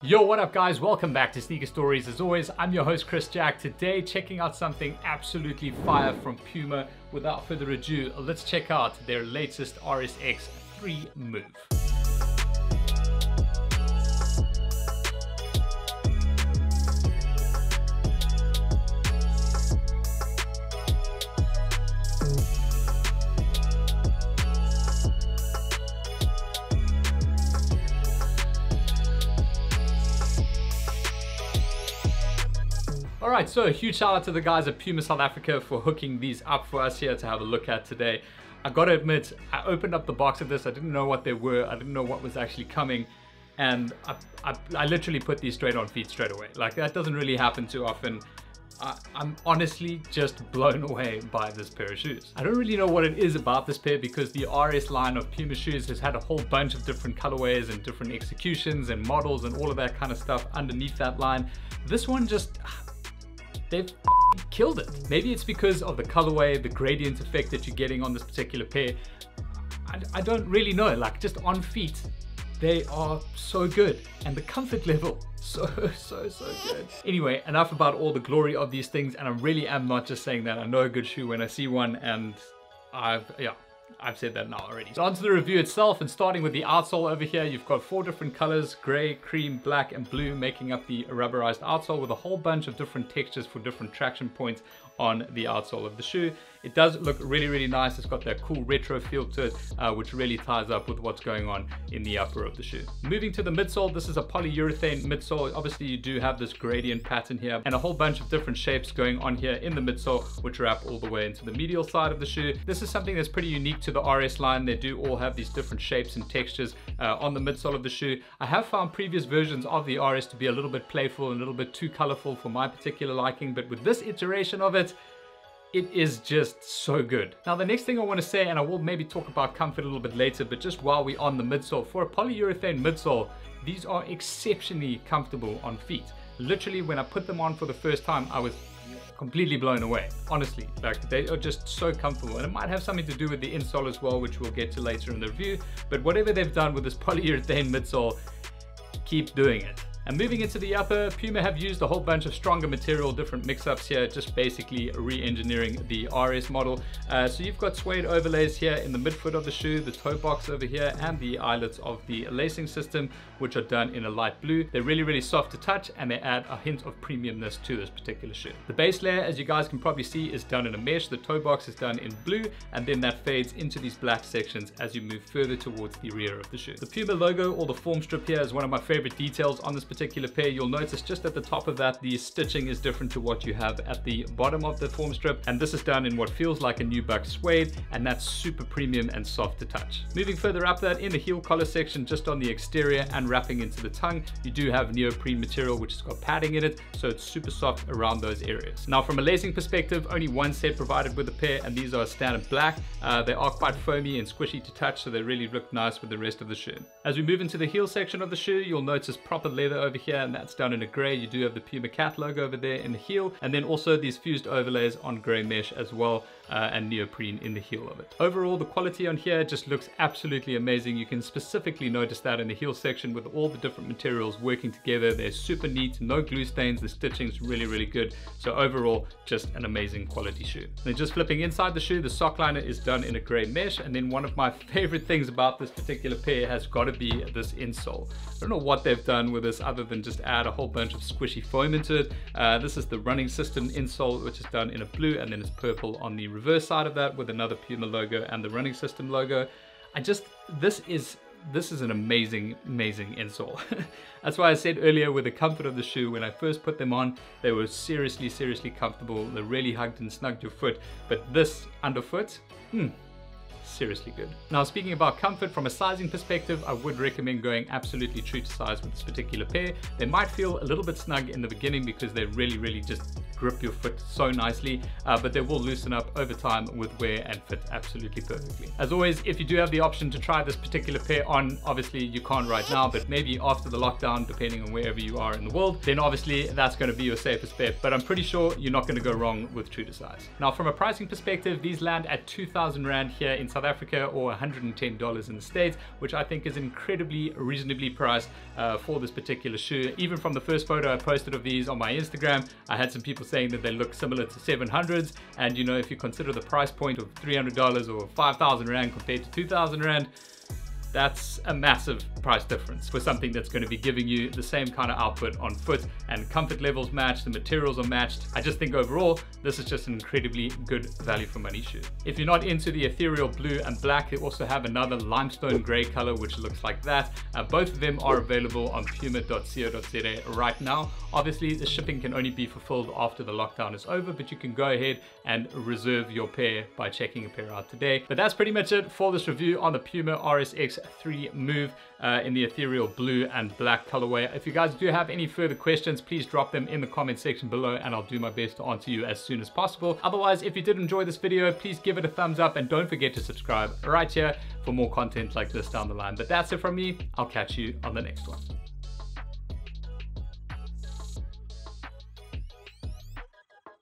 Yo, what up guys? Welcome back to Sneaker Stories. As always, I'm your host Chris Jack. Today, checking out something absolutely fire from Puma. Without further ado, let's check out their latest RS-X3 move. Alright, so a huge shout out to the guys at Puma South Africa for hooking these up for us here to have a look at today. I gotta admit, I opened up the box of this, I didn't know what they were, I didn't know what was actually coming, and I literally put these straight on feet straight away. Like, that doesn't really happen too often. I'm honestly just blown away by this pair of shoes. I don't really know what it is about this pair because the RS line of Puma shoes has had a whole bunch of different colorways and different executions and models and all of that kind of stuff underneath that line. This one just... they've killed it. Maybe it's because of the colorway, the gradient effect that you're getting on this particular pair. I don't really know. Like, just on feet, they are so good. And the comfort level, so good. Anyway, enough about all the glory of these things. And I really am not just saying that. I know a good shoe when I see one, and I've said that now already. So onto the review itself, and starting with the outsole over here, you've got 4 different colors: gray, cream, black, and blue, making up the rubberized outsole with a whole bunch of different textures for different traction points on the outsole of the shoe. It does look really nice. It's got that cool retro feel to it, which really ties up with what's going on in the upper of the shoe. Moving to the midsole, this is a polyurethane midsole. Obviously you do have this gradient pattern here and a whole bunch of different shapes going on here in the midsole, which wrap all the way into the medial side of the shoe. This is something that's pretty unique to the RS line. They do all have these different shapes and textures on the midsole of the shoe. I have found previous versions of the RS to be a little bit playful and a little bit too colorful for my particular liking, but with this iteration of it, it is just so good. Now the next thing I want to say, and I will maybe talk about comfort a little bit later, but just while we're on the midsole, for a polyurethane midsole, these are exceptionally comfortable on feet. Literally, when I put them on for the first time, I was completely blown away. Honestly, like, they are just so comfortable, and it might have something to do with the insole as well, which we'll get to later in the review. But whatever they've done with this polyurethane midsole, keep doing it. And moving into the upper, Puma have used a whole bunch of stronger material, different mix-ups here, just basically re-engineering the RS model. So you've got suede overlays here in the midfoot of the shoe, the toe box over here, and the eyelets of the lacing system, which are done in a light blue. They're really soft to touch, and they add a hint of premiumness to this particular shoe. The base layer, as you guys can probably see, is done in a mesh. The toe box is done in blue, and then that fades into these black sections as you move further towards the rear of the shoe. The Puma logo, or the form strip here, is one of my favorite details on this particular pair. You'll notice just at the top of that, the stitching is different to what you have at the bottom of the form strip, and this is done in what feels like a nubuck suede, and that's super premium and soft to touch. Moving further up that, in the heel collar section, just on the exterior and wrapping into the tongue, you do have neoprene material which has got padding in it, so it's super soft around those areas. Now from a lacing perspective, only one set provided with the pair, and these are standard black. They are quite foamy and squishy to touch, so they really look nice with the rest of the shoe. As we move into the heel section of the shoe, you'll notice proper leather over here, and that's done in a gray. You do have the Puma cat logo over there in the heel, and then also these fused overlays on gray mesh as well, and neoprene in the heel of it. Overall, the quality on here just looks absolutely amazing. You can specifically notice that in the heel section with all the different materials working together. They're super neat, no glue stains, the stitching's really good. So overall, just an amazing quality shoe. Then just flipping inside the shoe, the sock liner is done in a gray mesh, and then one of my favorite things about this particular pair has got to be this insole. I don't know what they've done with this other than just add a whole bunch of squishy foam into it. This is the running system insole, which is done in a blue, and then it's purple on the reverse side of that with another Puma logo and the running system logo. This is an amazing insole. That's why I said earlier, with the comfort of the shoe, when I first put them on, they were seriously comfortable. They really hugged and snugged your foot, but this underfoot, seriously good. Now, speaking about comfort from a sizing perspective, I would recommend going absolutely true to size with this particular pair. They might feel a little bit snug in the beginning because they really just grip your foot so nicely, but they will loosen up over time with wear and fit absolutely perfectly. As always, if you do have the option to try this particular pair on, obviously you can't right now, but maybe after the lockdown, depending on wherever you are in the world, then obviously that's going to be your safest bet, but I'm pretty sure you're not going to go wrong with true to size. Now, from a pricing perspective, these land at 2,000 Rand here in South Africa or $110 in the States, which I think is incredibly reasonably priced for this particular shoe. Even from the first photo I posted of these on my Instagram, I had some people saying that they look similar to 700s, and you know, if you consider the price point of $300 or 5,000 Rand compared to 2,000 Rand, that's a massive price difference for something that's going to be giving you the same kind of output on foot, and comfort levels matched, the materials are matched. I just think overall this is just an incredibly good value for money shoe. If you're not into the ethereal blue and black, they also have another limestone gray color which looks like that. Both of them are available on puma.co.za right now. Obviously the shipping can only be fulfilled after the lockdown is over, but you can go ahead and reserve your pair by checking a pair out today. But that's pretty much it for this review on the Puma RS-X3 Move in the ethereal blue and black colorway. If you guys do have any further questions, please drop them in the comment section below and I'll do my best to answer you as soon as possible. Otherwise, if you did enjoy this video, please give it a thumbs up and don't forget to subscribe right here for more content like this down the line. But that's it from me. I'll catch you on the next one.